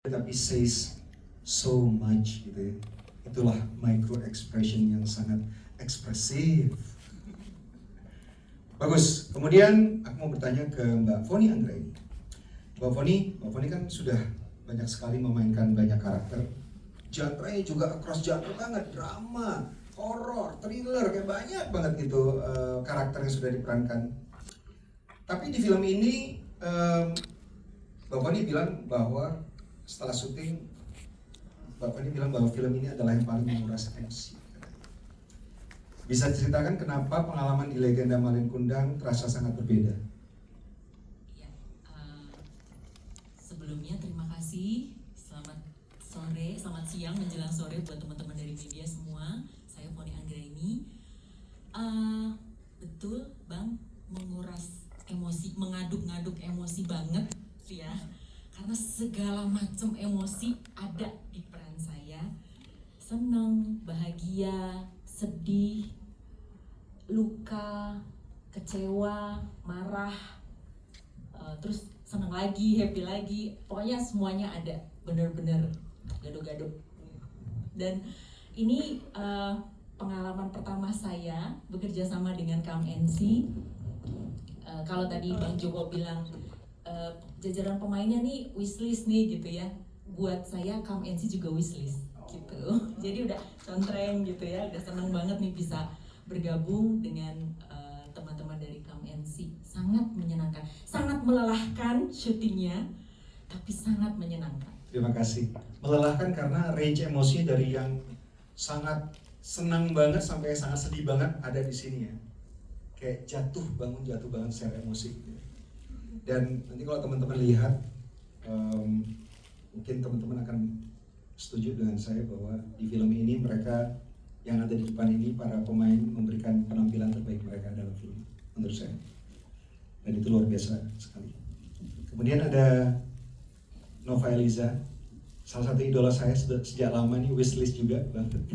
tapi says so much gitu ya. Itulah micro expression yang sangat ekspresif. Bagus. Kemudian aku mau bertanya ke Mbak Foni Anggraini. Mbak Foni kan sudah banyak sekali memainkan banyak karakter. Genre-nya juga across genre banget, drama, horror, thriller, kayak banyak banget gitu karakter yang sudah diperankan. Tapi di film ini Mbak Foni bilang bahwa setelah syuting, Mbak Fani bilang bahwa film ini adalah yang paling menguras emosi. Bisa ceritakan kenapa pengalaman di Legenda Malin Kundang terasa sangat berbeda? Ya, sebelumnya terima kasih. Selamat sore, selamat siang menjelang sore buat teman-teman dari media semua. Saya Foni Anggraini. Betul, Bang, menguras emosi, mengaduk-ngaduk emosi banget, ya. Karena segala macam emosi ada di peran saya. Senang, bahagia, sedih, luka, kecewa, marah, terus senang lagi, happy lagi. Pokoknya semuanya ada, bener-bener gado-gado. Dan ini pengalaman pertama saya bekerja sama dengan KMNC. Kalau tadi Bang Joko bilang jajaran pemainnya nih wishlist nih gitu ya, buat saya KMNC juga wishlist gitu. Jadi udah contreng gitu ya, udah seneng banget nih bisa bergabung dengan teman-teman dari KMNC. Sangat menyenangkan, sangat melelahkan syutingnya, tapi sangat menyenangkan. Terima kasih. Melelahkan karena range emosinya dari yang sangat senang banget sampai sangat sedih banget ada di sini ya. Kayak jatuh bangun secara emosi gitu. Dan nanti kalau teman-teman lihat, mungkin teman-teman akan setuju dengan saya bahwa di film ini mereka yang ada di depan ini, para pemain memberikan penampilan terbaik mereka dalam film menurut saya. Dan itu luar biasa sekali. Kemudian ada Nova Eliza, salah satu idola saya sejak lama nih, wishlist juga banget.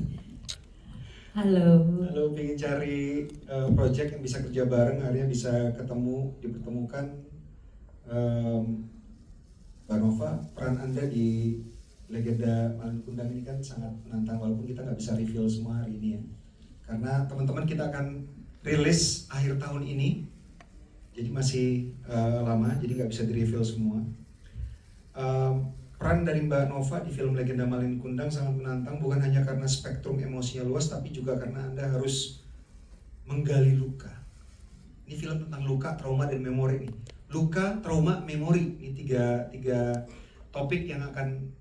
Halo, pengen cari project yang bisa kerja bareng, akhirnya bisa ketemu, dipertemukan. Mbak Nova, peran Anda di Legenda Malin Kundang ini kan sangat menantang, walaupun kita nggak bisa reveal semua hari ini ya. Karena teman-teman kita akan rilis akhir tahun ini, jadi masih lama, jadi nggak bisa di-reveal semua. Peran dari Mbak Nova di film Legenda Malin Kundang sangat menantang, bukan hanya karena spektrum emosinya luas, tapi juga karena Anda harus menggali luka. Ini film tentang luka, trauma, dan memori nih. Luka, trauma, memori, ini tiga topik yang akan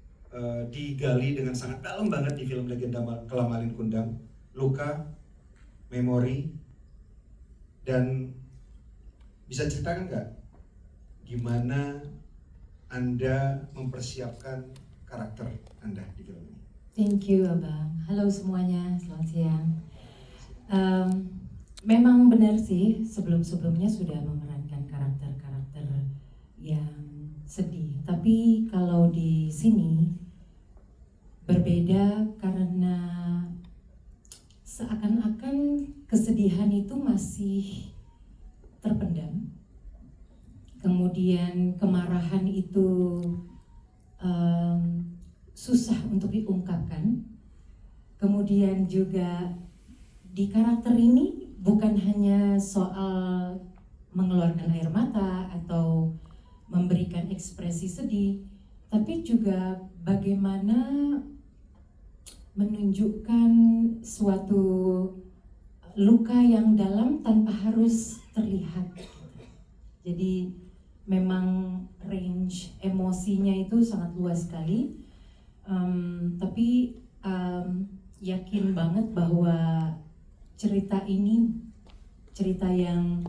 digali dengan sangat dalam banget di film Legenda Malin Kundang. Luka, memori, dan bisa ceritakan nggak gimana Anda mempersiapkan karakter Anda di film ini? Thank you Abang. Halo semuanya, selamat siang. Memang benar sih, sebelum-sebelumnya sudah memerankan karakter-karakter yang sedih. Tapi kalau di sini berbeda karena seakan-akan kesedihan itu masih terpendam. Kemudian kemarahan itu susah untuk diungkapkan. Kemudian juga di karakter ini bukan hanya soal mengeluarkan air mata atau memberikan ekspresi sedih, tapi juga bagaimana menunjukkan suatu luka yang dalam tanpa harus terlihat. Jadi memang range emosinya itu sangat luas sekali, tapi yakin banget bahwa cerita ini cerita yang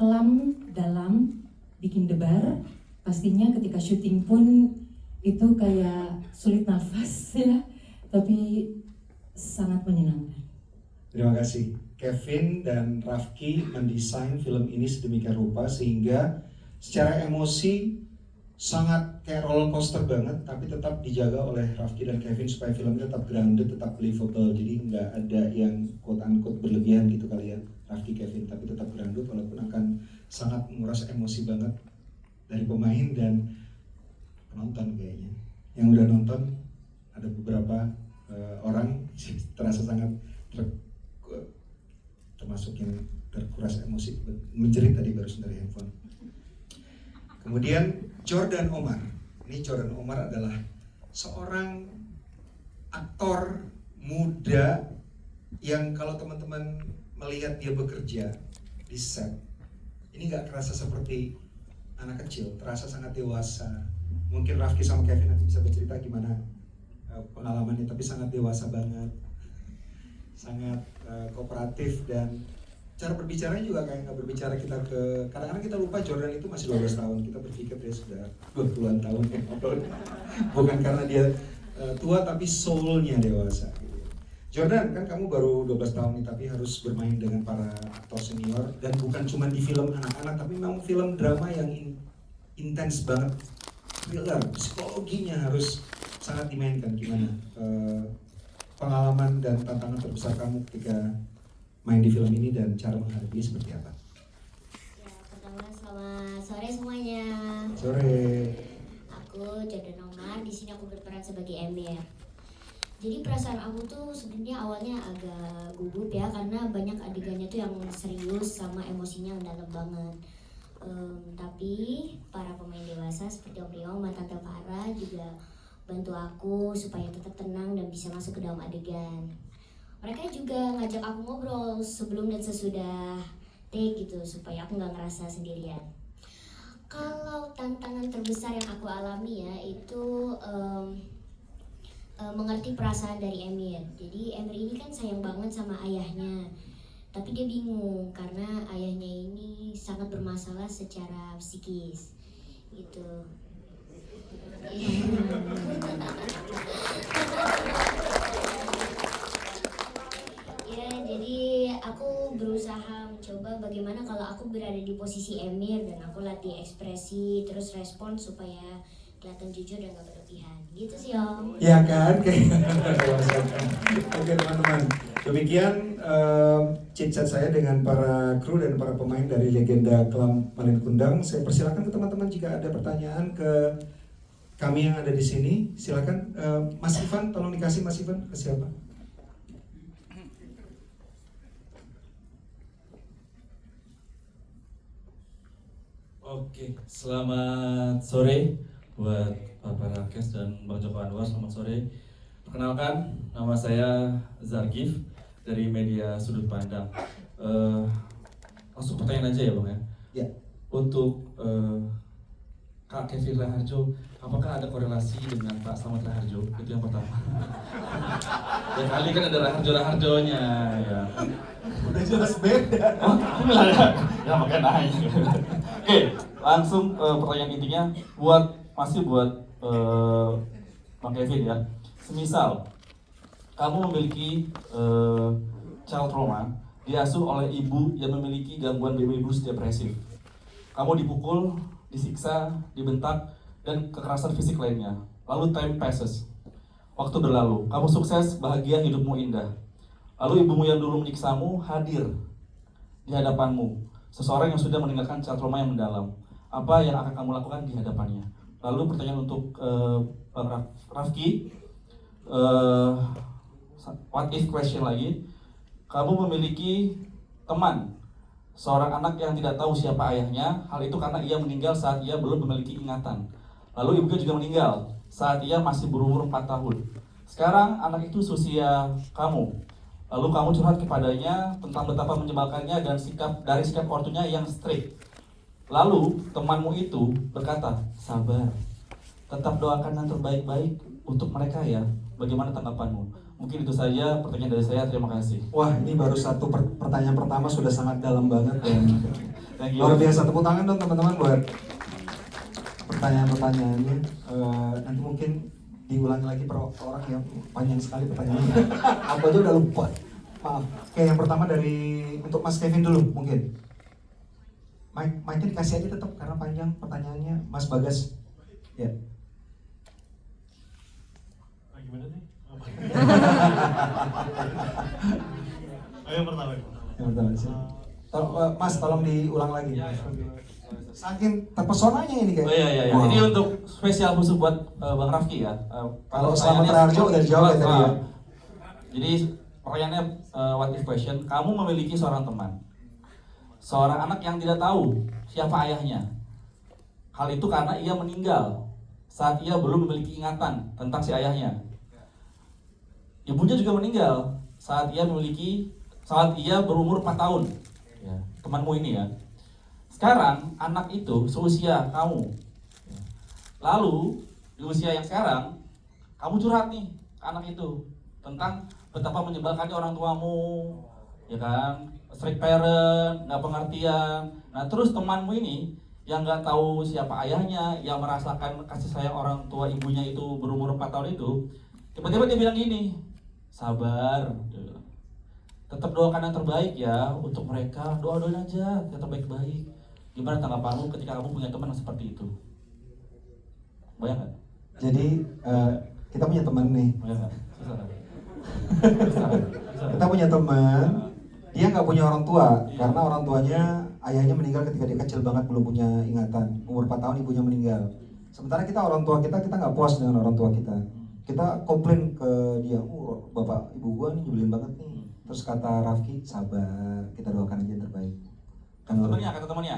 kelam, dalam, bikin debar. Pastinya ketika syuting pun itu kayak sulit nafas ya, tapi sangat menyenangkan. Terima kasih. Kevin dan Rafki mendesain film ini sedemikian rupa sehingga secara emosi sangat kayak roller coaster banget, tapi tetap dijaga oleh Rafki dan Kevin supaya filmnya tetap grounded, tetap believable. Jadi nggak ada yang quote unquote berlebihan gitu kali ya, Rafki, Kevin, tapi tetap grounded walaupun akan sangat menguras emosi banget dari pemain dan penonton kayaknya. yang udah nonton, ada beberapa orang terasa sangat termasuk yang terkuras emosi, menjerit tadi barusan dari handphone. Kemudian Jordan Omar. Ini Jordan Omar adalah seorang aktor muda yang kalau teman-teman melihat dia bekerja di set, ini nggak terasa seperti anak kecil, terasa sangat dewasa. Mungkin Rafki sama Kevin nanti bisa bercerita gimana pengalamannya, tapi sangat dewasa banget, sangat kooperatif, dan cara berbicaranya juga kayak nggak berbicara kita kadang-kadang kita lupa Jordan itu masih 12 tahun, kita berpikir dia sudah 20-an tahun ya. Bukan karena dia tua, tapi soul-nya dewasa. Jordan, kan kamu baru 12 tahun nih, tapi harus bermain dengan para aktor senior, dan bukan cuma di film anak-anak, tapi memang film drama yang intens banget, thriller, psikologinya harus sangat dimainkan. Gimana pengalaman dan tantangan terbesar kamu ketika main di film ini dan cara menghadapinya seperti apa? Ya, pertama selamat sore semuanya. Sore. Aku Jordan Omar, di sini aku berperan sebagai Emir. Jadi perasaan aku tuh sebenarnya awalnya agak gugup ya, karena banyak adegannya tuh yang serius sama emosinya mendalam banget. Tapi para pemain dewasa seperti Om Rio, Tante Farah juga bantu aku supaya tetap tenang dan bisa masuk ke dalam adegan. Mereka juga ngajak aku ngobrol sebelum dan sesudah take gitu, supaya aku nggak ngerasa sendirian. Kalau tantangan terbesar yang aku alami ya itu mengerti perasaan dari Emir. Jadi Emir ini kan sayang banget sama ayahnya, tapi dia bingung karena ayahnya ini sangat bermasalah secara psikis gitu. Ya, jadi aku berusaha mencoba bagaimana kalau aku berada di posisi Emir dan aku latih ekspresi terus respon supaya kelihatan jujur dan gak berlebihan. Gitu sih Om. Ya kan, kayak oke teman-teman, demikian chit chat saya dengan para kru dan para pemain dari Legenda Kelam Malin Kundang. Saya persilakan ke teman-teman jika ada pertanyaan ke kami yang ada di sini. Silakan, Mas Ivan, tolong dikasih Mas Ivan ke siapa? Oke, selamat sore buat Bapak Rakes dan Bang Joko Anwar, selamat sore. Perkenalkan, nama saya Zargif dari media Sudut Pandang. Langsung pertanyaan aja ya Bang ya. Ya. Untuk Kak Kevin Raharjo, apakah ada korelasi dengan Pak Slamet Raharjo? Itu yang pertama. Ya kali kan ada Raharjo-Raharjonya ya. Udah jelas beda. Oh, enggak ada. Ya makanya nanya. Oke, langsung pertanyaan intinya masih buat Bang Kevin ya. Semisal kamu memiliki child trauma, diasuh oleh ibu yang memiliki gangguan baby blues depresif. Kamu dipukul, disiksa, dibentak, dan kekerasan fisik lainnya. Lalu time passes. Waktu berlalu, kamu sukses, bahagia, hidupmu indah. Lalu ibumu yang dulu menyiksamu hadir di hadapanmu. Seseorang yang sudah meninggalkan child trauma yang mendalam. Apa yang akan kamu lakukan di hadapannya? Lalu pertanyaan untuk Bang Rafki, what if question lagi. Kamu memiliki teman, seorang anak yang tidak tahu siapa ayahnya. Hal itu karena ia meninggal saat ia belum memiliki ingatan. Lalu ibunya juga meninggal saat ia masih berumur 4 tahun. Sekarang anak itu seusia kamu. Lalu kamu curhat kepadanya tentang betapa menyebalkannya dan dari sikap ortunya yang strict. Lalu temanmu itu berkata, sabar, tetap doakan yang terbaik-baik untuk mereka ya. Bagaimana tanggapanmu? Mungkin itu saja pertanyaan dari saya, terima kasih. Wah, ini baru satu pertanyaan pertama sudah sangat dalam banget dan Thank you. luar biasa. Tepuk tangan dong teman-teman buat pertanyaan-pertanyaannya. Nanti mungkin diulangi lagi per orang yang panjang sekali pertanyaannya. Aku aja udah lupa. Maaf. Oke, yang pertama untuk Mas Kevin dulu mungkin. Mic-nya dikasih aja tetap karena panjang pertanyaannya. Mas Bagas. Ya. Gimana nih? Ayo pertama. Yang pertama. Mas tolong diulang lagi. Ya. Saking terpesonanya ini kayak. Oh iya. Wow. Ini untuk spesial khusus buat Bang Rafki ya. Kalau Selamat Raharjo udah dijawab ya tadi ya. Jadi pertanyaannya what if question, kamu memiliki seorang teman, seorang anak yang tidak tahu siapa ayahnya. Hal itu karena ia meninggal saat ia belum memiliki ingatan tentang si ayahnya. Ibunya juga meninggal saat ia berumur 4 tahun. Ya, temanmu ini ya. Sekarang anak itu seusia kamu. Lalu di usia yang sekarang kamu curhat nih ke anak itu tentang betapa menyebalkannya orang tuamu, ya kan, strict parent, nggak pengertian. Nah terus temanmu ini yang nggak tahu siapa ayahnya, yang merasakan kasih sayang orang tua ibunya itu berumur 4 tahun itu, tiba-tiba dia bilang gini, sabar, dia bilang, tetap doakan yang terbaik ya untuk mereka, doain aja, tetap baik-baik. Gimana tanggapanmu ketika kamu punya teman yang seperti itu? Bayang nggak? Jadi kita punya teman nih. Bayang nggak? Susah. Kita punya teman, dia nggak punya orang tua karena orang tuanya ayahnya meninggal ketika dia kecil banget, belum punya ingatan. Umur 4 tahun ibunya meninggal. Sementara kita orang tua kita nggak puas dengan orang tua kita. Kita komplain ke dia, bapak ibu gua nih nyebelin banget nih. Terus kata Rafki, sabar, kita doakan aja yang terbaik. Kata temannya.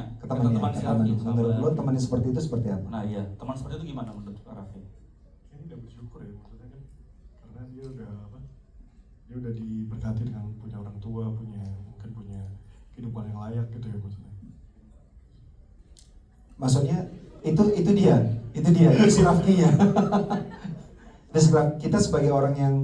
Menurut lo temannya seperti itu seperti apa? Nah iya, teman seperti itu gimana menurut Raffi? Ini udah bersyukur ya, maksudnya kan karena dia udah diberkati dengan punya orang tua, mungkin punya kehidupan yang layak gitu ya maksudnya. Maksudnya itu dia si Rafkinya. Kita sebagai orang yang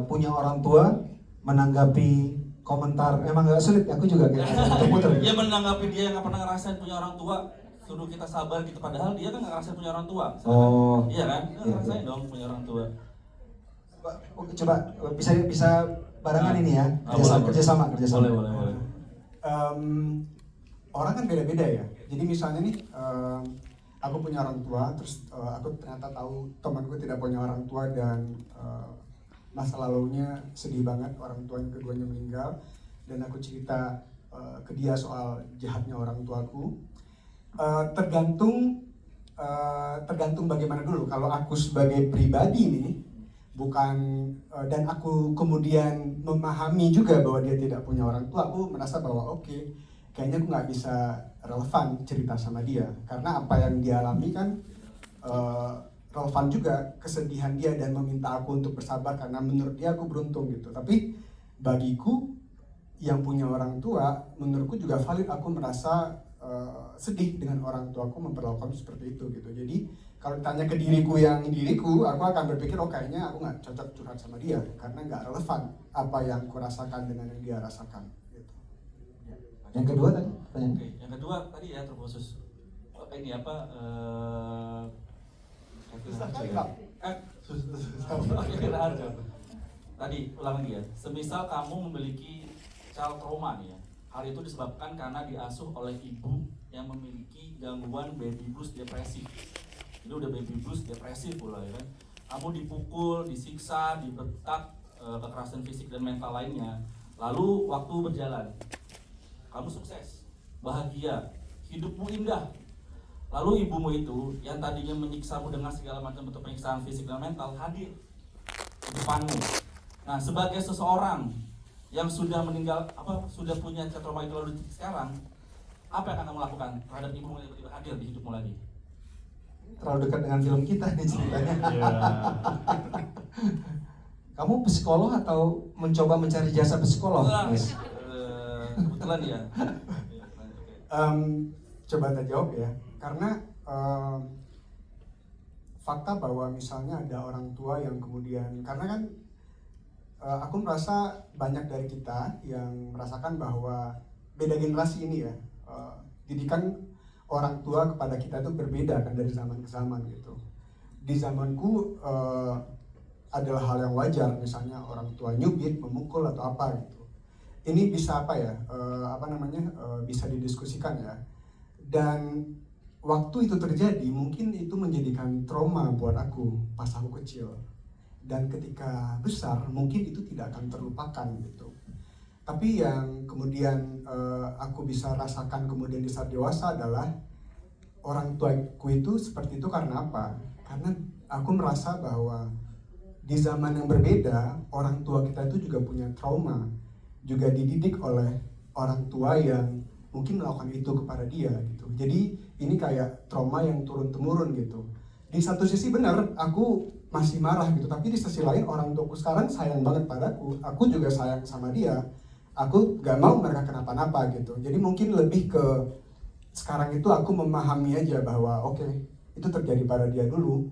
punya orang tua menanggapi komentar emang gak sulit, aku juga kayak muter-muter. Dia menanggapi dia yang gak pernah ngerasain punya orang tua, suruh kita sabar gitu, padahal dia kan gak ngerasain punya orang tua. Oh, iya kan? Dia ngerasain dong punya orang tua. Coba bisa barengan ini ya, kerjasama. Boleh. Orang kan beda-beda ya. Jadi misalnya nih, aku punya orang tua, terus aku ternyata tahu temanku tidak punya orang tua dan masa lalunya sedih banget, orang tuanya keduanya meninggal, dan aku cerita ke dia soal jahatnya orang tuaku. Tergantung bagaimana dulu. Kalau aku sebagai pribadi nih, dan aku kemudian memahami juga bahwa dia tidak punya orang tua, aku merasa bahwa oke, kayaknya aku nggak bisa relevan cerita sama dia karena apa yang dia alami kan relevan juga kesedihan dia dan meminta aku untuk bersabar karena menurut dia aku beruntung gitu. Tapi bagiku yang punya orang tua, menurutku juga valid, aku merasa sedih dengan orang tuaku memperlakukan seperti itu gitu. Jadi kalau ditanya ke diriku, aku akan berpikir kayaknya aku nggak cocok curhat sama dia karena nggak relevan apa yang aku rasakan dengan yang dia rasakan gitu. Yang kedua tadi Oke, yang kedua tadi ya terkhusus ini apa tadi ulang lagi ya. Semisal kamu memiliki child trauma nih ya, hal itu disebabkan karena diasuh oleh ibu yang memiliki gangguan baby blues depresif. Jadi udah baby blues depresif pula ya kan. Kamu dipukul, disiksa, dibentak, kekerasan fisik dan mental lainnya. Lalu waktu berjalan, kamu sukses, bahagia, hidupmu indah. Lalu ibumu itu yang tadinya menyiksamu dengan segala macam bentuk penyiksaan fisik dan mental hadir di depanmu. Nah, sebagai seseorang yang sudah meninggal, sudah punya trauma itu lalu sekarang, apa yang akan kamu lakukan terhadap ibumu yang tiba-tiba hadir di hidupmu lagi? Terlalu dekat dengan film kita nih ceritanya. Kamu psikolog atau mencoba mencari jasa psikolog? Kebetulan ya. Coba kita jawab ya, karena fakta bahwa misalnya ada orang tua yang kemudian, karena kan aku merasa banyak dari kita yang merasakan bahwa beda generasi ini ya, didikan orang tua kepada kita itu berbeda kan dari zaman ke zaman gitu. Di zamanku adalah hal yang wajar, misalnya orang tua nyubit, memukul atau apa gitu. Ini bisa bisa didiskusikan ya. Dan waktu itu terjadi, mungkin itu menjadikan trauma buat aku pas aku kecil. Dan ketika besar, mungkin itu tidak akan terlupakan gitu. Tapi yang kemudian aku bisa rasakan kemudian di saat dewasa adalah orang tuaku itu seperti itu karena apa? Karena aku merasa bahwa di zaman yang berbeda, orang tua kita itu juga punya trauma, juga dididik oleh orang tua yang mungkin melakukan itu kepada dia gitu. Jadi ini kayak trauma yang turun-temurun gitu. Di satu sisi benar, aku masih marah gitu, tapi di sisi lain orang tuaku sekarang sayang banget padaku, aku juga sayang sama dia. Aku gak mau mereka kenapa-napa gitu. Jadi mungkin lebih ke sekarang itu aku memahami aja bahwa oke, itu terjadi pada dia dulu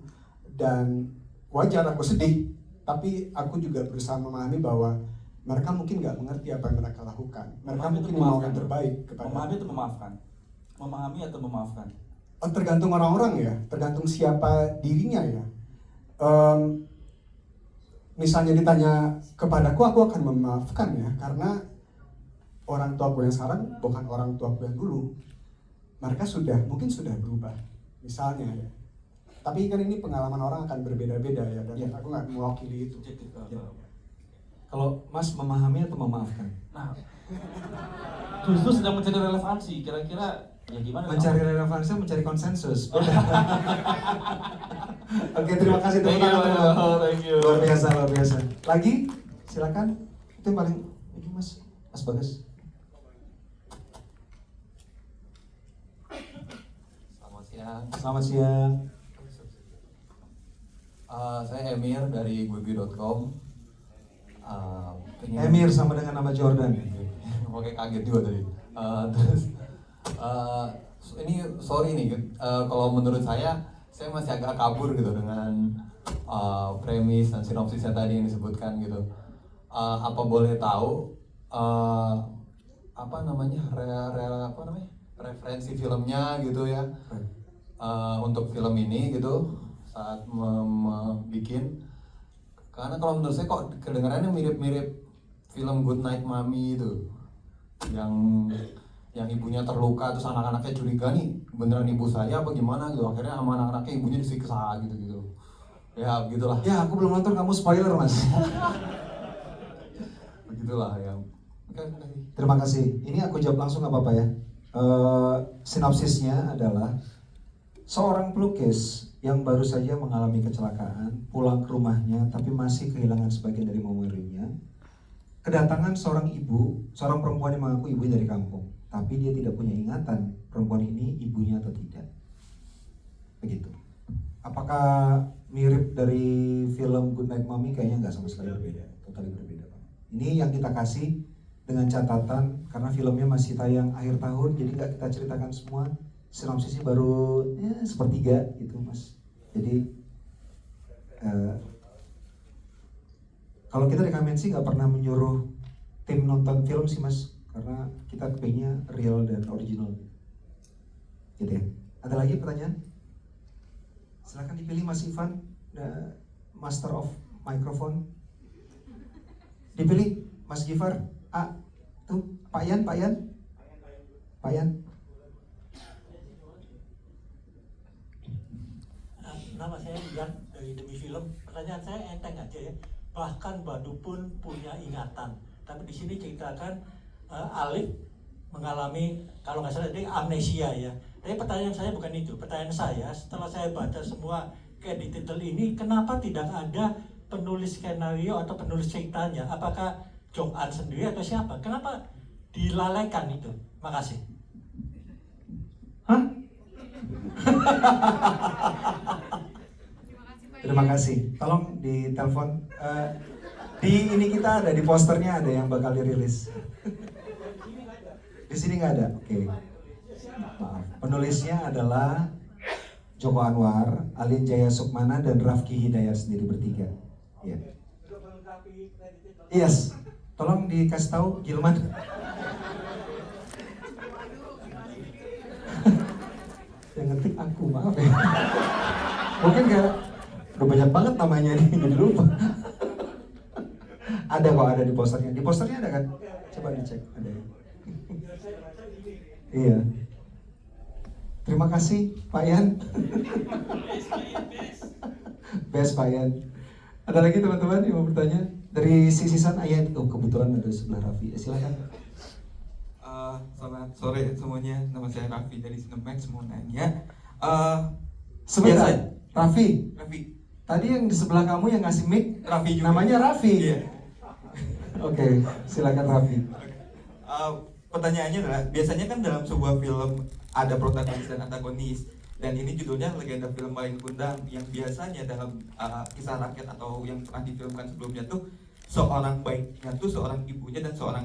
dan wajar aku sedih, tapi aku juga berusaha memahami bahwa mereka mungkin nggak mengerti apa yang mereka lakukan. Mereka Memahami mungkin itu mau memaafkan. yang terbaik kepada. Memahami atau memaafkan? Memahami atau memaafkan? Tergantung orang-orang ya, tergantung siapa dirinya ya. Em, Misalnya ditanya kepadaku, aku akan memaafkan ya, karena orang tuaku yang sekarang bukan orang tuaku yang dulu. Mereka mungkin sudah berubah, misalnya ya. Tapi kan ini pengalaman orang akan berbeda-beda ya, dan Ya. aku nggak mewakili itu. Kalau Mas memahami atau memaafkan? Nah, justru sedang mencari relevansi. Kira-kira ya gimana? Mencari relevansi, mencari konsensus. Oke, terima kasih Thank you, thank you. Luar biasa, luar biasa. Lagi, silakan. Itu yang paling ini Mas Bagas. Selamat siang. Selamat siang. Saya Emir dari guebi.com. Emir sama dengan nama Jordan. Oke, kaget juga tadi. Terus ini sorry nih, kalau menurut saya masih agak kabur gitu dengan premis dan sinopsisnya tadi yang disebutkan gitu. Apa boleh tahu apa namanya referensi filmnya gitu ya, untuk film ini gitu saat bikin, karena kalau menurut saya kok kedengarannya mirip-mirip film Good Night Mommy itu yang ibunya terluka terus anak-anaknya curiga nih beneran ibu saya apa gimana gitu, akhirnya sama anak-anaknya ibunya disiksa gitu ya begitulah Ya, aku belum nonton, kamu spoiler Mas. begitulah ya. Oke, Terima kasih. Ini aku jawab langsung nggak apa-apa ya. Sinopsisnya adalah seorang pelukis yang baru saja mengalami kecelakaan, pulang ke rumahnya tapi masih kehilangan sebagian dari memorinya. Kedatangan seorang ibu, seorang perempuan yang mengaku ibunya dari kampung, tapi dia tidak punya ingatan perempuan ini ibunya atau tidak. Begitu. Apakah mirip dari film Good Night Mommy? Kayaknya nggak, sama sekali berbeda, totally berbeda. Ini yang kita kasih dengan catatan karena filmnya masih tayang akhir tahun, jadi nggak kita ceritakan semua. Sinopsisnya baru sepertiga gitu Mas. Jadi kalau kita di Kamensi nggak pernah menyuruh tim nonton film sih Mas, karena kita kepingnya real dan original. Gitu ya. Ada lagi pertanyaan? Silakan dipilih Mas Ivan, the master of microphone. Dipilih Mas Gifar. Tuh Pak Yan. Nama saya Yan dari Demi Film. Pertanyaan saya enteng aja ya. Bahkan Badu pun punya ingatan. Tapi di sini ceritakan Alif mengalami, kalau nggak salah, amnesia ya. Tapi pertanyaan saya bukan itu. Pertanyaan saya, setelah saya baca semua kayak di titel ini, kenapa tidak ada penulis skenario atau penulis ceritanya? Apakah Jong An sendiri atau siapa? Kenapa dilalaikan itu? Makasih. Hah? Terima kasih. Tolong ditelepon. Di ini kita ada, di posternya ada yang bakal dirilis. Di sini nggak ada. Oke. Maaf. Penulisnya adalah Joko Anwar, Alin Jaya Sukmana, dan Rafki Hidayat sendiri bertiga. Ya. Yes. Tolong dikasih tahu Gilman. Yang ngetik aku, maaf ya. Mungkin kayak udah banyak banget namanya nih, jadi lupa. Ada kok, ada di posternya. Di posternya ada kan? Coba dicek, ada ya. Iya. Terima kasih Pak Yan. Best Pak Yan. Ada lagi teman-teman yang mau bertanya? Dari sisi sana ya, oh kebetulan ada sebelah Raffi. Silakan. Selamat sore semuanya, nama saya Raffi dari Cinemax, mau nanya. Sebentar, biasa- Raffi. Raffi, Tadi yang di sebelah kamu yang ngasih mic, Raffi juga. namanya Raffi. Iya. Oke, silakan Raffi. Pertanyaannya adalah, biasanya kan dalam sebuah film ada protagonis dan antagonis, dan ini judulnya Legenda Film Malin Kundang, yang biasanya dalam kisah rakyat atau yang pernah difilmkan sebelumnya tuh seorang baiknya tuh seorang ibunya dan seorang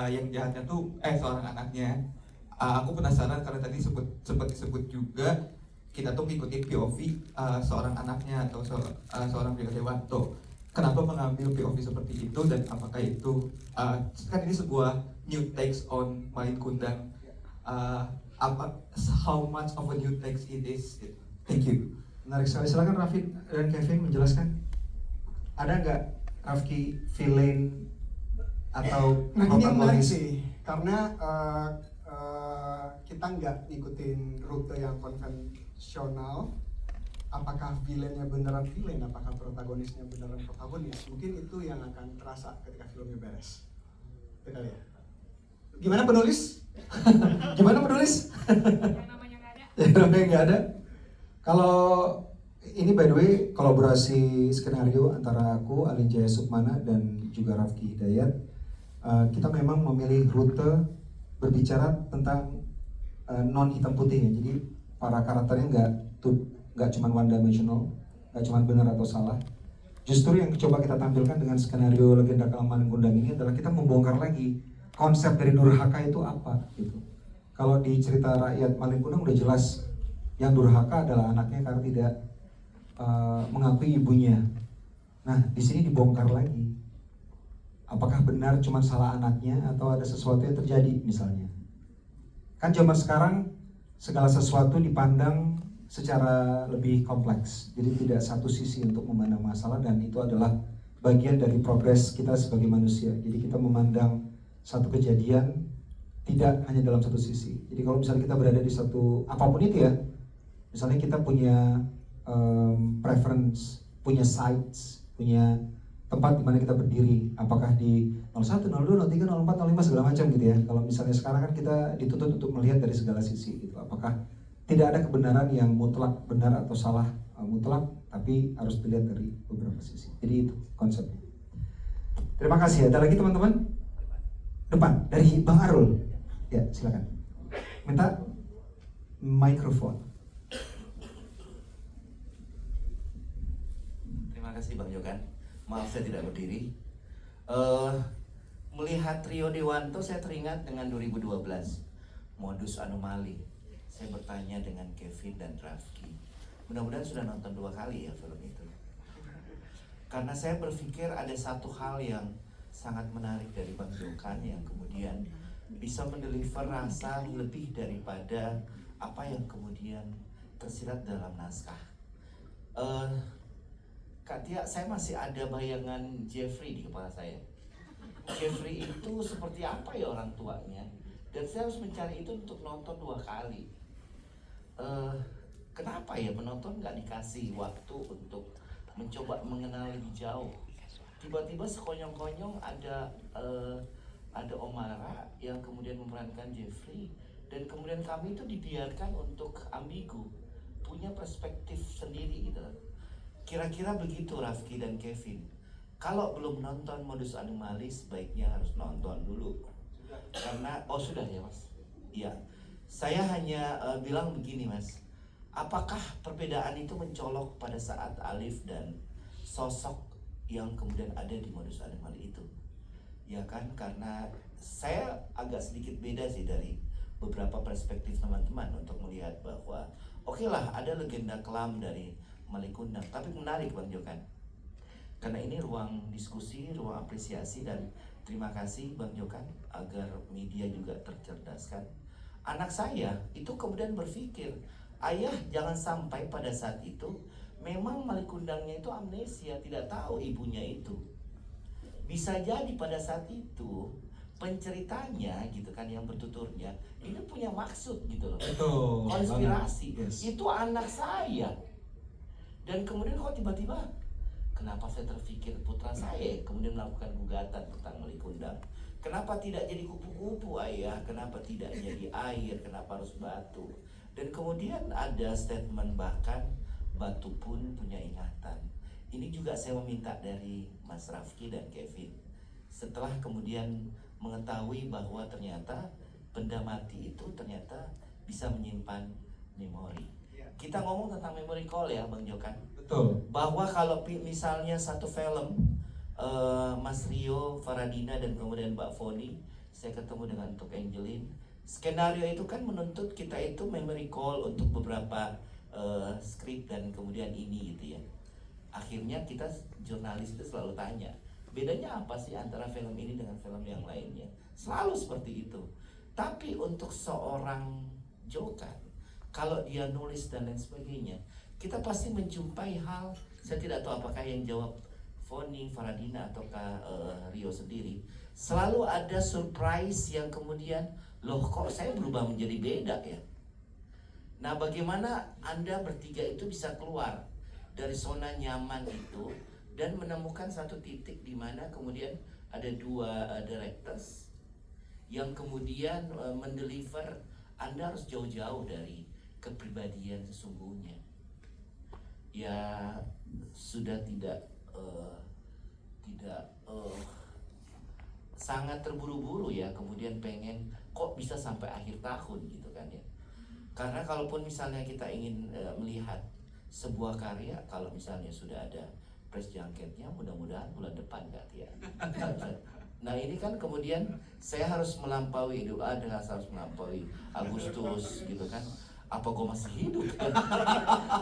yang jahatnya tuh seorang anaknya. Aku penasaran karena tadi sempat disebut juga kita tuh ngikutin POV seorang anaknya atau seorang Rio Dewanto. Kenapa mengambil POV seperti itu dan apakah itu kan ini sebuah new takes on Malin Kundang, how much of a new takes it is? Thank you. Menarik sekali. Silakan Raffi dan Kevin menjelaskan. Ada nggak Raffi villain atau Nah ini yang menarik protagonis? sih, karena kita nggak ngikutin rute yang konvensional. Apakah villainnya beneran villain, apakah protagonisnya beneran protagonis? Mungkin itu yang akan terasa ketika filmnya beres. Itu kali ya. Gimana penulis? Gimana penulis? Yang namanya nggak ada. Yang namanya nggak ada. Kalau ini by the way kolaborasi skenario antara aku, Alin Jaya Sukmana dan juga Rafki Hidayat. Kita memang memilih rute berbicara tentang non hitam putih ya. Jadi para karakternya nggak cuma one dimensional, nggak cuma benar atau salah. Justru yang coba kita tampilkan dengan skenario Legenda Film Malin Kundang ini adalah kita membongkar lagi konsep dari durhaka itu apa gitu. Kalau di cerita rakyat Malin Kundang udah jelas yang durhaka adalah anaknya karena tidak mengakui ibunya. Nah di sini dibongkar lagi. Apakah benar cuma salah anaknya atau ada sesuatu yang terjadi misalnya? Kan zaman sekarang segala sesuatu dipandang secara lebih kompleks. Jadi tidak satu sisi untuk memandang masalah, dan itu adalah bagian dari progres kita sebagai manusia. Jadi kita memandang satu kejadian tidak hanya dalam satu sisi. Jadi kalau misalnya kita berada di satu apapun itu ya, misalnya kita punya preference, punya sites, punya tempat di mana kita berdiri, apakah di 01, 02, 03, 04, 05 segala macam gitu ya. Kalau misalnya sekarang kan kita dituntut untuk melihat dari segala sisi gitu. Apakah tidak ada kebenaran yang mutlak benar atau salah mutlak, tapi harus dilihat dari beberapa sisi. Jadi itu konsepnya. Terima kasih. Ada lagi teman-teman? Depan dari Bang Arul. Ya, silakan. Minta mikrofon. Terima kasih Bang Jokan. Maaf saya tidak berdiri. Melihat Rio Dewanto saya teringat dengan 2012 Modus Anomali. Saya bertanya dengan Kevin dan Rafki. Mudah-mudahan sudah nonton 2 kali ya film itu. Karena saya berpikir ada satu hal yang sangat menarik dari Bang Jokan yang kemudian bisa mendeliver rasa lebih daripada apa yang kemudian tersirat dalam naskah. Kak Tia, saya masih ada bayangan Jeffrey di kepala saya. Jeffrey itu seperti apa ya orang tuanya? Dan saya harus mencari itu untuk nonton 2 kali. Kenapa ya menonton nggak dikasih waktu untuk mencoba mengenal lebih jauh? Tiba-tiba sekonyong-konyong ada Omara yang kemudian memerankan Jeffrey, dan kemudian kami itu dibiarkan untuk ambigu, punya perspektif sendiri gitu. Kira-kira begitu Rafki dan Kevin. Kalau belum nonton Modus Anomali sebaiknya harus nonton dulu. Karena sudah ya Mas. Iya. Saya hanya bilang begini Mas. Apakah perbedaan itu mencolok pada saat Alif dan sosok yang kemudian ada di Modus Anomali itu? Ya kan, karena saya agak sedikit beda sih dari beberapa perspektif teman-teman untuk melihat bahwa oke lah ada legenda kelam dari Malin Kundang, tapi menarik Bang Jokan. Karena ini ruang diskusi, ruang apresiasi, dan terima kasih Bang Jokan agar media juga tercerdaskan. Anak saya itu kemudian berpikir, ayah jangan sampai pada saat itu memang Malin Kundangnya itu amnesia, tidak tahu ibunya itu. Bisa jadi pada saat itu penceritanya gitu kan yang bertuturnya ini punya maksud gitu loh. Betul. Konspirasi. Yes. Itu anak saya. Dan kemudian kok tiba-tiba Kenapa saya terpikir putra saya kemudian melakukan gugatan tentang Melikundang? Kenapa tidak jadi kupu-kupu ayah? Kenapa tidak jadi air? Kenapa harus batu? Dan kemudian ada statement bahkan batu pun punya ingatan. Ini juga saya meminta dari Mas Rafki dan Kevin. Setelah kemudian mengetahui bahwa ternyata benda mati itu ternyata bisa menyimpan memori. Kita ngomong tentang memory call ya Bang Jokan. Betul. Bahwa kalau misalnya satu film Mas Rio, Faradina dan kemudian Mbak Foni, saya ketemu dengan Tuk Angelin. Skenario itu kan menuntut kita itu memory call untuk beberapa skrip dan kemudian ini gitu ya. Akhirnya kita jurnalis itu selalu tanya, bedanya apa sih antara film ini dengan film yang lainnya? Selalu seperti itu. Tapi untuk seorang Jokan, kalau dia nulis dan lain sebagainya, kita pasti menjumpai hal, saya tidak tahu apakah yang jawab Foni, Faradina ataukah Rio sendiri, selalu ada surprise yang kemudian, loh kok saya berubah menjadi beda ya. Nah bagaimana Anda bertiga itu bisa keluar dari zona nyaman itu dan menemukan satu titik di mana kemudian ada dua directors yang kemudian mendeliver Anda harus jauh-jauh dari kepribadian sesungguhnya. Ya sudah tidak sangat terburu-buru ya, kemudian pengen kok bisa sampai akhir tahun gitu kan ya. Karena kalaupun misalnya kita ingin melihat sebuah karya, kalau misalnya sudah ada press junketnya, mudah-mudahan bulan depan nggak ya. Nah ini kan kemudian saya harus melampaui Idul Adha, harus melampaui Agustus gitu kan. Apa gue masih hidup kan?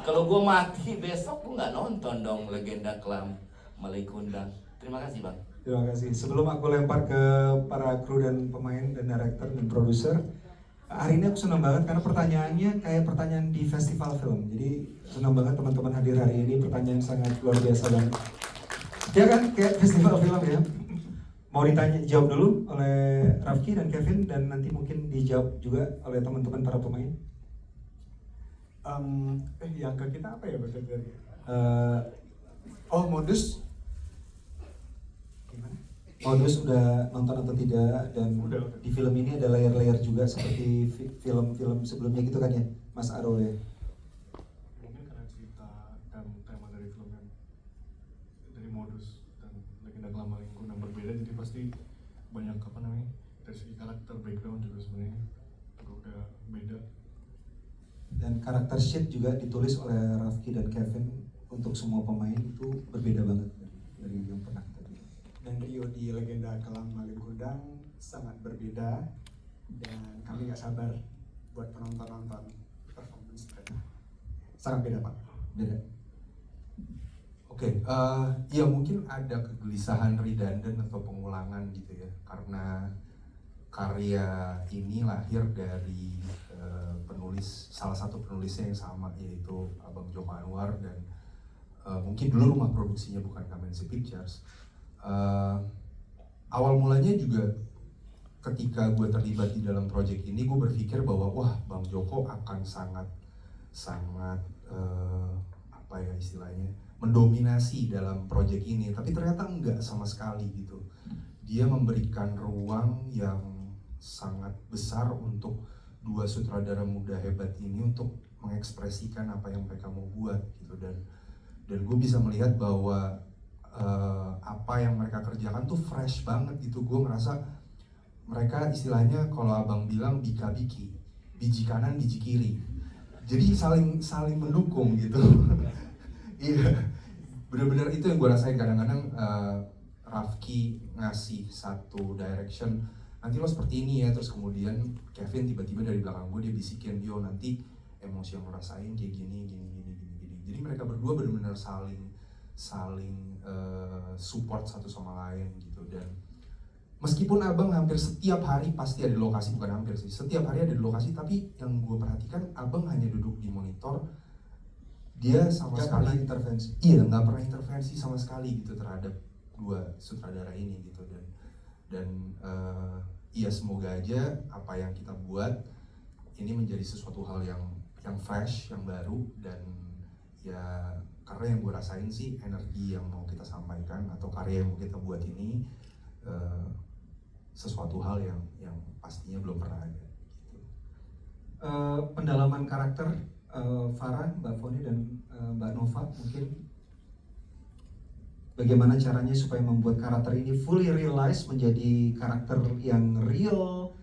Kalau gue mati besok gue nggak nonton dong Legenda Kelam Melikundang. Terima kasih Bang. Terima kasih. Sebelum aku lempar ke para kru dan pemain dan director dan produser, hari ini aku senang banget karena pertanyaannya kayak pertanyaan di festival film. Jadi senang banget teman-teman hadir hari ini, pertanyaan sangat luar biasa banget. Ya kan kayak festival film ya. Mau ditanya jawab dulu oleh Rafki dan Kevin dan nanti mungkin dijawab juga oleh teman-teman para pemain. Yang ke kita apa ya betul tadi? Modus. Gimana? Modus udah nonton atau tidak, dan Udah. di film ini ada layer-layer juga seperti film-film sebelumnya gitu kan ya, Mas Aro ya. Mungkin karena cerita dan tema dari filmnya dari modus dan legenda kelam Melikundang berbeda, jadi pasti banyak dari segi karakter background juga sebenarnya udah beda. Dan karakter sheet juga ditulis oleh Rafki dan Kevin untuk semua pemain itu berbeda banget dari yang pernah kita lihat. Dan Rio di Legenda Kelam Melikundang sangat berbeda dan kami nggak sabar buat penonton-nonton performance mereka. Sangat beda Pak. Beda. Oke, ya mungkin ada kegelisahan redundant atau pengulangan gitu ya, karena karya ini lahir dari salah satu penulisnya yang sama, yaitu Abang Joko Anwar, dan mungkin dulu rumah produksinya bukan Kamensi Pictures. Awal mulanya juga ketika gue terlibat di dalam proyek ini, gue berpikir bahwa wah Bang Joko akan sangat apa ya istilahnya, mendominasi dalam proyek ini, tapi ternyata enggak sama sekali gitu. Dia memberikan ruang yang sangat besar untuk dua sutradara muda hebat ini untuk mengekspresikan apa yang mereka mau buat gitu, dan gue bisa melihat bahwa apa yang mereka kerjakan tuh fresh banget gitu. Gue ngerasa mereka istilahnya kalau abang bilang bika-biki, biji kanan biji kiri, jadi saling mendukung gitu. Iya, benar-benar itu yang gue rasain. Kadang-kadang Rafki ngasih satu direction, nanti lo seperti ini ya, terus kemudian Kevin tiba-tiba dari belakang gue dia bisikin, yo nanti emosi yang lo rasain kayak gini. Jadi mereka berdua benar-benar saling support satu sama lain gitu. Dan meskipun abang hampir setiap hari pasti ada di lokasi, bukan hampir sih, setiap hari ada di lokasi, tapi yang gue perhatikan abang hanya duduk di monitor, dia sama Gak sekali pernah intervensi. Iya, nggak pernah intervensi sama sekali gitu terhadap dua sutradara ini gitu. Dan ya semoga aja apa yang kita buat ini menjadi sesuatu hal yang fresh, yang baru, dan ya karena yang gue rasain sih energi yang mau kita sampaikan atau karya yang mau kita buat ini sesuatu hal yang pastinya belum pernah ada gitu. Pendalaman karakter Farah, Mbak Foni dan Mbak Nova, mungkin bagaimana caranya supaya membuat karakter ini fully realized menjadi karakter yang real,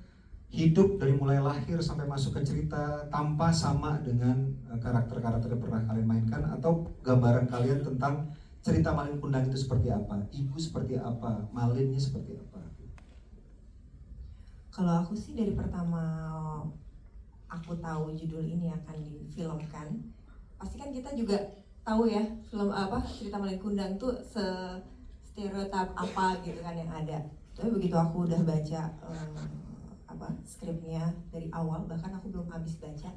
hidup dari mulai lahir sampai masuk ke cerita tanpa sama dengan karakter-karakter yang pernah kalian mainkan, atau gambaran kalian tentang cerita Malin Kundang itu seperti apa, ibu seperti apa, Malinnya seperti apa? Kalau aku sih dari pertama aku tahu judul ini akan difilmkan, pasti kan kita juga tahu ya film apa cerita Malin Kundang tuh stereotip apa gitu kan yang ada. Tapi begitu aku udah baca skripnya dari awal, bahkan aku belum habis baca,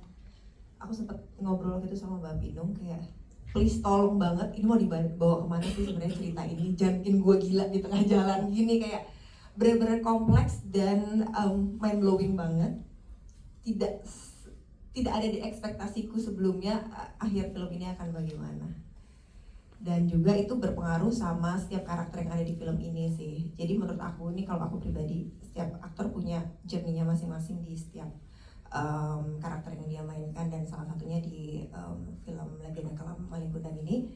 aku sempet ngobrol gitu sama Mbak Pinung kayak, please tolong banget ini mau dibawa kemana sih sebenarnya cerita ini, jangan bikin gue gila di tengah jalan gini. Kayak bener-bener kompleks dan mind blowing banget, tidak ada di ekspektasiku sebelumnya akhir film ini akan bagaimana. Dan juga itu berpengaruh sama setiap karakter yang ada di film ini sih. Jadi menurut aku ini, kalau aku pribadi, setiap aktor punya journey-nya masing-masing di setiap karakter yang dia mainkan, dan salah satunya di film Legenda Kelam Malin Kundang ini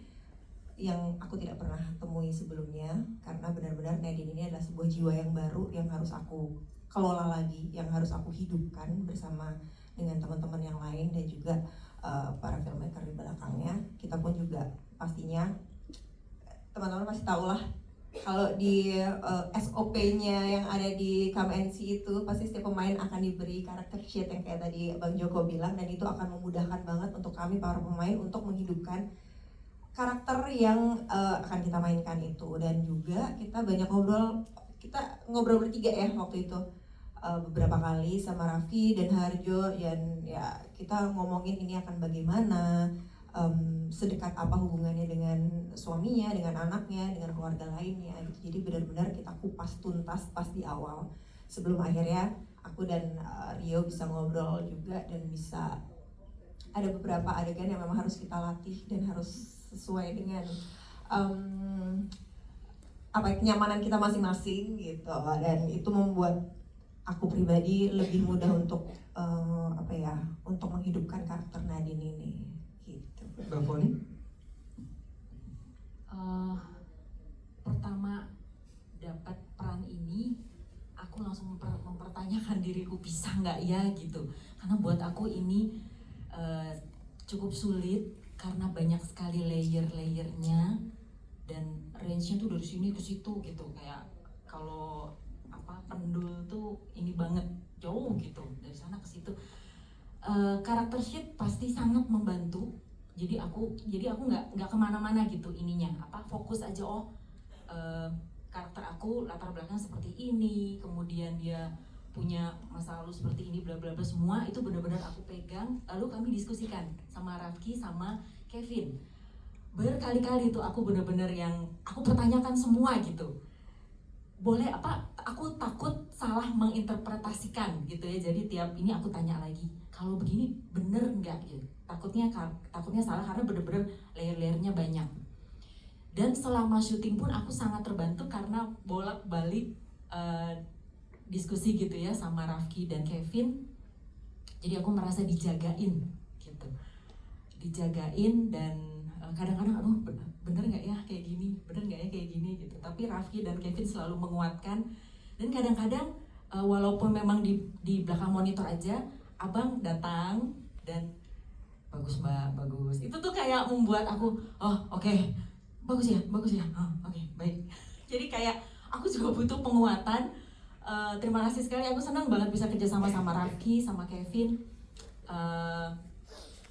yang aku tidak pernah temui sebelumnya, karena benar-benar Nadine ini adalah sebuah jiwa yang baru yang harus aku kelola lagi, yang harus aku hidupkan bersama dengan teman-teman yang lain dan juga para filmmaker di belakangnya. Kita pun juga pastinya, teman-teman pasti tahu lah kalau di SOP-nya yang ada di KMNC itu pasti setiap pemain akan diberi karakter sheet yang kayak tadi Bang Joko bilang, dan itu akan memudahkan banget untuk kami para pemain untuk menghidupkan karakter yang akan kita mainkan itu. Dan juga kita banyak ngobrol bertiga ya waktu itu, beberapa kali sama Raffi dan Harjo, dan ya kita ngomongin ini akan bagaimana, sedekat apa hubungannya dengan suaminya, dengan anaknya, dengan keluarga lainnya gitu. Jadi benar-benar kita kupas tuntas pas di awal, sebelum akhirnya aku dan Rio bisa ngobrol juga, dan bisa ada beberapa adegan yang memang harus kita latih dan harus sesuai dengan kenyamanan kita masing-masing gitu. Dan itu membuat aku pribadi lebih mudah untuk untuk menghidupkan karakter Nadine ini gitu. Mbak Foni? Pertama dapat peran ini, aku langsung mempertanyakan diriku, bisa nggak ya gitu, karena buat aku ini cukup sulit karena banyak sekali layer-layernya, dan range-nya tuh dari sini ke situ gitu. Kayak kalau pendul tuh ini banget jauh gitu, dari sana ke situ. Karakter sheet pasti sangat membantu. Jadi aku nggak kemana-mana gitu ininya, fokus aja. Karakter aku latar belakangnya seperti ini, kemudian dia punya masa lalu seperti ini, bla bla bla, semua itu benar-benar aku pegang. Lalu kami diskusikan sama Rafki sama Kevin. Berkali-kali tuh aku benar-benar yang aku pertanyakan semua gitu. Boleh aku takut salah menginterpretasikan gitu ya. Jadi tiap ini aku tanya lagi, kalau begini bener nggak gitu. Takutnya salah karena bener-bener layer-layernya banyak. Dan selama syuting pun aku sangat terbantu karena bolak-balik diskusi gitu ya sama Rafki dan Kevin. Jadi aku merasa dijagain gitu. Dijagain, dan kadang-kadang bener nggak ya kayak gini, bener nggak ya kayak gini gitu. Tapi Rafki dan Kevin selalu menguatkan, dan kadang-kadang walaupun memang di belakang monitor aja, abang datang dan bagus mbak, bagus. Itu tuh kayak membuat aku, oke, bagus ya, oke, baik. Jadi kayak aku juga butuh penguatan. Terima kasih sekali, aku senang banget bisa kerjasama sama Rafki, sama Kevin.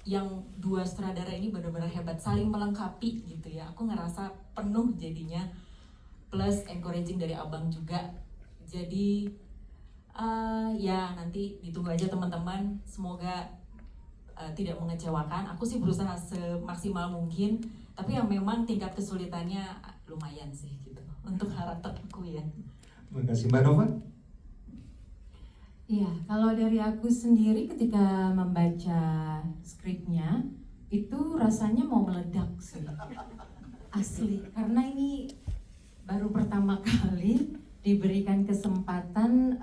Yang dua sutradara ini benar-benar hebat, saling melengkapi gitu ya. Aku ngerasa penuh jadinya, plus encouraging dari abang juga. Jadi ya nanti ditunggu aja teman-teman, semoga tidak mengecewakan. Aku sih berusaha semaksimal mungkin, tapi yang memang tingkat kesulitannya lumayan sih gitu untuk karakterku ya. Terima kasih. Mbak Nova? Iya, kalau dari aku sendiri ketika membaca skripnya, itu rasanya mau meledak sih, asli. Karena ini baru pertama kali diberikan kesempatan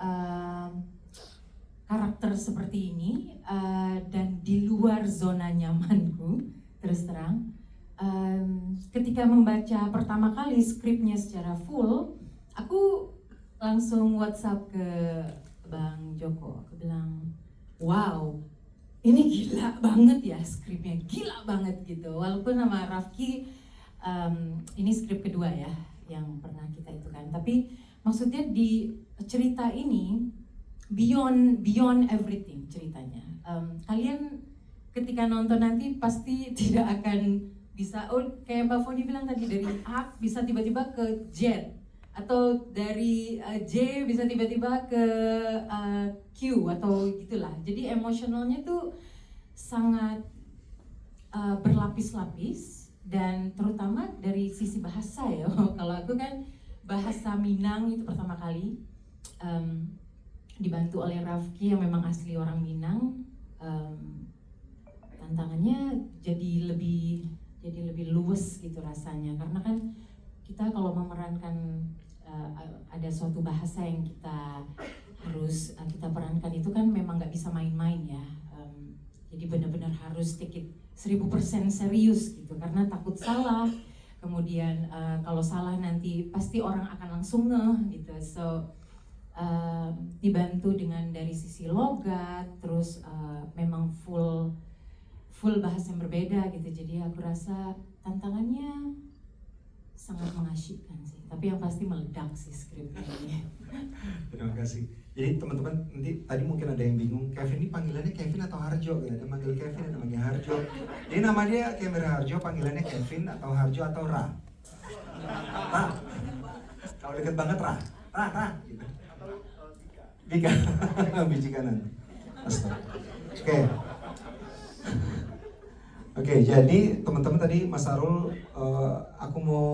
karakter seperti ini, dan di luar zona nyamanku, terus terang. Ketika membaca pertama kali skripnya secara full, aku langsung WhatsApp ke Bang Joko. Aku bilang, wow, ini gila banget ya skripnya, gila banget gitu. Walaupun nama Rafki, ini skrip kedua ya yang pernah kita itu kan. Tapi maksudnya di cerita ini beyond everything ceritanya. Kalian ketika nonton nanti pasti tidak akan bisa, kayak Mbak Foni bilang tadi, dari A bisa tiba-tiba ke Z, atau dari J bisa tiba-tiba ke Q atau gitulah. Jadi emosionalnya tuh sangat berlapis-lapis, dan terutama dari sisi bahasa ya. Kalau aku kan bahasa Minang itu pertama kali, dibantu oleh Rafki yang memang asli orang Minang. Tantangannya jadi lebih luwes gitu rasanya, karena kan kita kalau memerankan ada suatu bahasa yang kita harus kita perankan itu kan memang nggak bisa main-main ya. Jadi benar-benar harus take it 1000% serius gitu, karena takut salah. Kemudian kalau salah nanti pasti orang akan langsung ngeh gitu. So dibantu dengan dari sisi logat, terus memang full bahasa yang berbeda gitu. Jadi aku rasa tantangannya sangat mengasyikkan sih, tapi yang pasti meledak sih skripnya ini. Terima kasih. Jadi teman-teman, nanti tadi mungkin ada yang bingung, Kevin ini panggilannya Kevin atau Harjo? Ya, ada manggil Kevin, ada manggil Harjo. Jadi nama dia Kevin Harjo, panggilannya Kevin atau Harjo atau Ra? Ra. Kalau deket banget Ra gitu. Bika. Biji kanan. Astaga. Oke, jadi teman-teman tadi Mas Arul, aku mau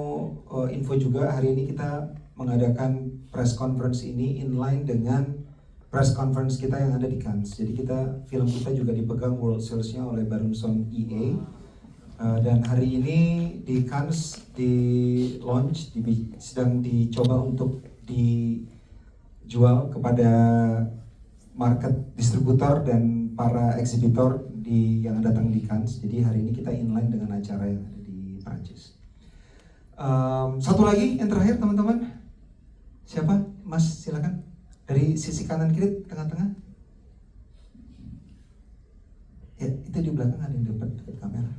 info juga, hari ini kita mengadakan press conference ini inline dengan press conference kita yang ada di Cannes. Jadi film kita juga dipegang World Sales-nya oleh Barunson EA. Dan hari ini di Cannes di launch, sedang dicoba untuk dijual kepada market distributor dan para eksibitor yang datang di Cannes. Jadi hari ini kita inline dengan acara yang ada di Prancis. Satu lagi yang terakhir teman-teman, siapa? Mas silakan, dari sisi kanan kiri, tengah-tengah. Ya, itu di belakang ada yang dekat kamera.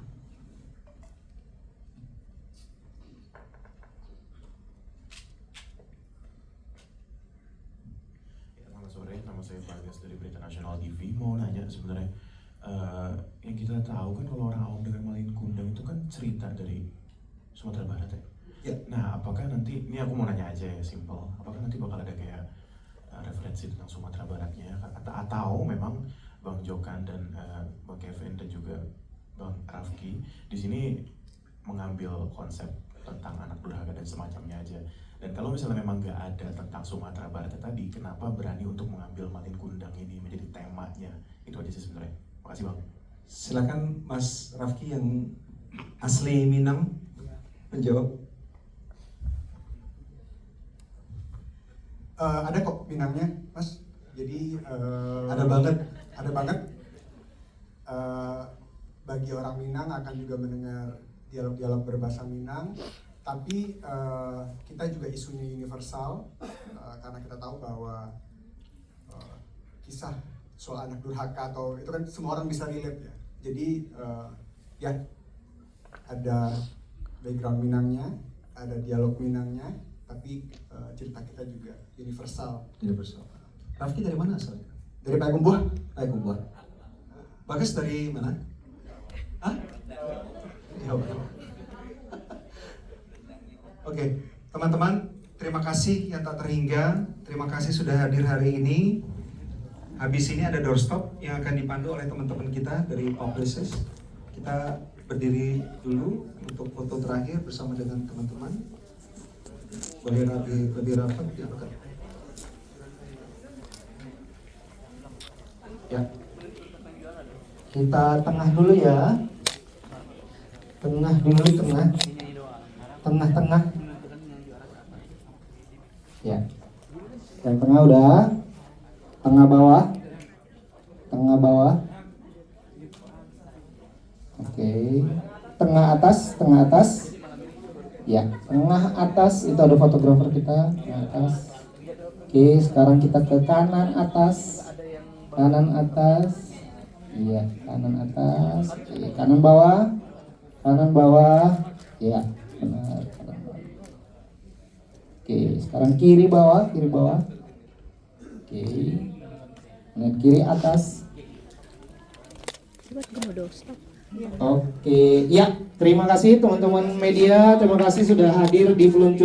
Selamat sore, nama saya Bagas dari Berita Nasional TV. Mau nanya sebenarnya, yang kita tahu kan kalau orang awam dengan Malin Kundang itu kan cerita dari Sumatera Barat ya? Ya. Nah, apakah nanti, ini aku mau nanya aja ya, simple, apakah nanti bakal ada kayak referensi tentang Sumatera Baratnya, atau memang Bang Jokan dan Bang Kevin dan juga Bang Rafki di sini mengambil konsep tentang anak durhaka dan semacamnya aja? Dan kalau misalnya memang nggak ada tentang Sumatera Barat tadi, kenapa berani untuk mengambil Malin Kundang ini menjadi temanya? Itu aja sih sebenarnya. Makasih Bang. Silakan Mas Rafki yang asli Minang menjawab. Ada kok Minangnya, Mas. Jadi ada banget. Bagi orang Minang akan juga mendengar dialog-dialog berbahasa Minang, tapi kita juga isunya universal, karena kita tahu bahwa kisah soal anak durhaka atau itu kan semua orang bisa relate ya. Jadi ya ada background Minangnya, ada dialog Minangnya, tapi cerita kita juga universal. Rafki dari mana asalnya? Dari Payakumbuh. Payakumbuh. Bagas dari mana? Hah? Oke, teman-teman, terima kasih yang tak terhingga. Terima kasih sudah hadir hari ini. Habis ini ada doorstop yang akan dipandu oleh teman-teman kita dari Publicis. Kita berdiri dulu untuk foto terakhir bersama dengan teman-teman. Boleh lebih rapat ya, dekat. Ya. Kita tengah dulu ya. Tengah dulu, tengah. Tengah. Ya. Yang tengah udah. Tengah bawah. Oke. Tengah atas. Ya, tengah atas itu ada fotografer kita, tengah atas. Oke, sekarang kita ke kanan atas. Iya, kanan atas. Oke, kanan bawah. Ya, benar, kanan bawah. Oke, sekarang kiri bawah. Oke. Kemudian kiri atas. Oke, ya, terima kasih teman-teman media, terima kasih sudah hadir di peluncuran